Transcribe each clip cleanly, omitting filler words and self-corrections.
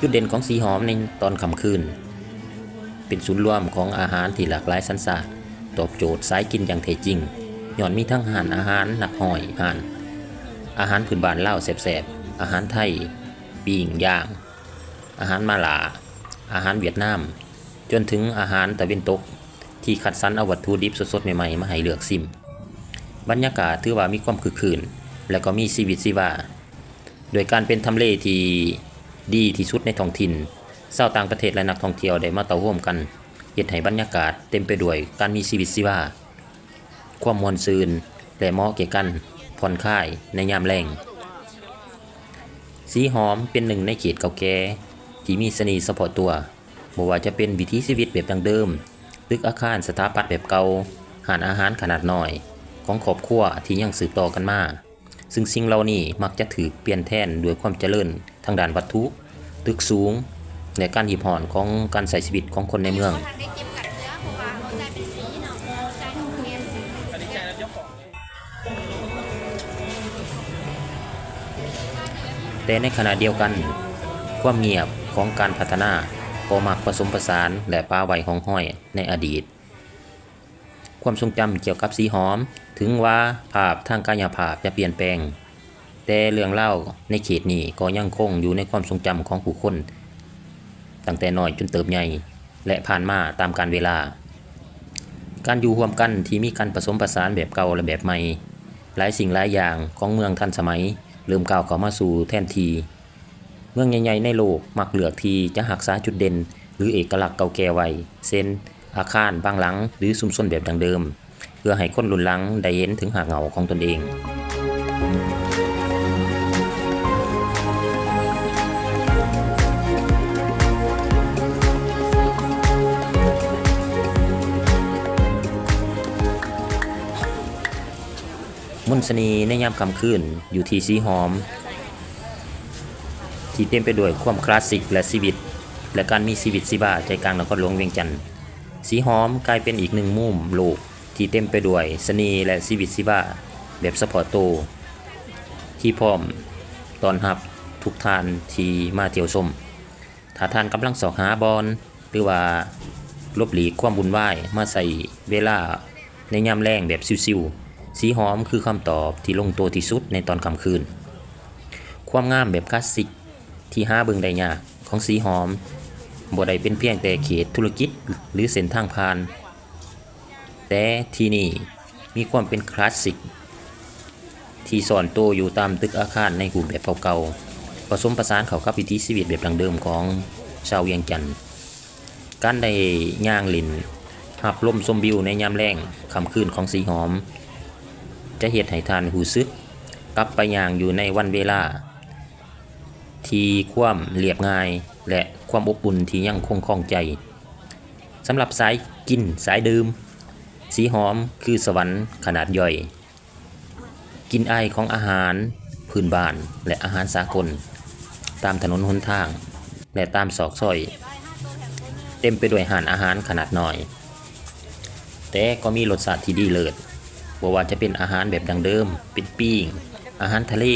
จุดเด่นของสีหอมในตอนค่ำคืนเป็นศูนย์รวมของอาหารที่หลากหลายสรรสาตอบโจทย์สายกินอย่างแท้จริงย้อนมีทั้งอาหารหนักหอยอาหารพื้นบ้านลาวแซ่บๆอาหารไทยปิ้งย่างอาหารมาลาอาหารเวียดนามจนถึงอาหารตะวันตกที่คัดสรรเอาวัตถุดิบสดๆใหม่ๆมาให้เลือกชิมบรรยากาศถือว่ามีความคึกคืนและก็มีชีวิตชีวาโดยการเป็นทำเลที่ดีที่สุดในท้องถิ่นชาวต่างประเทศและนักท่องเที่ยวได้มาเต่าร่วมกันเฮ็ดให้บรรยากาศเต็มไปด้วยการมีชีวิตชีวาความม่วนซื่นและเหมาะแก่กันผ่อนคลายในยามแล้งสีหอมเป็นหนึ่งในเขตเก่าแก่ที่มีเสน่ห์เฉพาะตัวบ่ว่าจะเป็นวิถีชีวิตแบบดั้งเดิมตึกอาคารสถาปัตย์แบบเก่าร้านอาหารขนาดน้อยของครอบครัวที่ยังสืบต่อกันมาซึ่งสิ่งเหล่านี้มักจะถูกเปลี่ยนแทนด้วยความเจริญทางด้านวัตถุตึกสูงและการหีบห่อนของการใช้ชีวิตของคนในเมืองแต่ในขณะเดียวกันความเงียบของการพัฒนาก็มักผสมผสานและป่าไว้ห้องห้อยในอดีตความทรงจำเกี่ยวกับสีหอมถึงว่าภาพทางกายภาพจะเปลี่ยนแปลงแต่เรื่องเล่าในเขตนี้ก็ยังคงอยู่ในความทรงจำของผู้คนตั้งแต่น้อยจนเติบใหญ่และผ่านมาตามกาลเวลาการอยู่ร่วมกันที่มีการผสมผสานแบบเก่าและแบบใหม่หลายสิ่งหลายอย่างของเมืองทันสมัยเริ่มก้าวเข้ามาสู่แทนที่เมืองใหญ่ๆในโลกมักเลือกที่จะรักษาจุดเด่นหรือเอกลักษณ์เก่าแก่ไว้เช่นอาคารบางหลังหรือชุมชนแบบดั้งเดิมเพื่อให้คนรุ่นหลังได้เห็นถึงรากเหง้าของตนเองมนต์เสน่ห์ในยามค่ำคืนอยู่ที่สีหอมที่เต็มไปด้วยความคลาสสิกและชีวิตและการมีชีวิตชีวาใจกลางนครหลวงเวียงจันทน์สีหอมกลายเป็นอีกหนึ่งมุมโลกที่เต็มไปด้วยเสน่ห์และชีวิตชีวาแบบเฉพาะตัวที่พร้อมต้อนรับทุกท่านที่มาเที่ยวชมถ้าท่านกำลังสอหาบอนหรือว่าลบหลีกความวุ่นวายมาใส่เวลาในยามแล้งแบบชิวๆสีหอมคือคำตอบที่ลงตัวที่สุดในตอนค่ำคืนความงามแบบคลาสสิกที่หาเบิ่งได้ยากของสีหอมบ่ได้เป็นเพียงแต่เขตธุรกิจหรือเส้นทางผ่านแต่ที่นี่มีความเป็นคลาสสิกที่ซ่อนตัวอยู่ตามตึกอาคารในรูปแบบเก่าๆผสมผสานเข้ากับวิถีชีวิตแบบดั้งเดิมของชาวเวียงจันทน์การได้ย่างลิ้นหับลมชมวิวในยามแล้งค่ำคืนของสีหอมจะเฮ็ดให้ท่านรู้สึกกลับไปย่างอยู่ในวันเวลาที่ความเรียบง่ายและความอบอุ่นที่ยังคงคล่องใจสำหรับสายกินสายดื่มสีหอมคือสวรรค์ขนาดย่อยกินไอของอาหารพื้นบ้านและอาหารสากลตามถนนหนทางและตามซอกซอยเต็มไปด้วยร้านอาหารขนาดน้อยแต่ก็มีรสชาติที่ดีเลิศบ่ว่าจะเป็นอาหารแบบดั้งเดิมเป็นปิ้งอาหารทะเล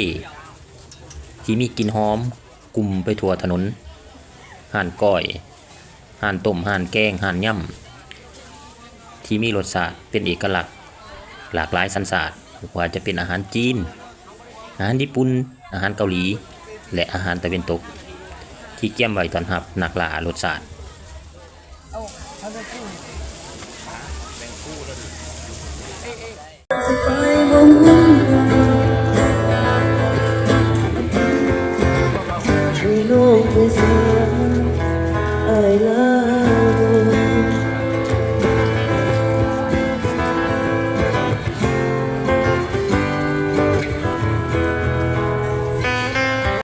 ที่มีกลิ่นหอมกลุ่มไปทั่วถนนห่านก้อยห่านต้มห่านแกงห่านย่ำที่มีรสชาติเป็นเอกลักษณ์หลากหลายสัญชาติว่าจะเป็นอาหารจีนอาหารญี่ปุ่นอาหารเกาหลีและอาหารตะวันตกที่เกี่ยมไว้ต้อนรับนักล่ารสชาติ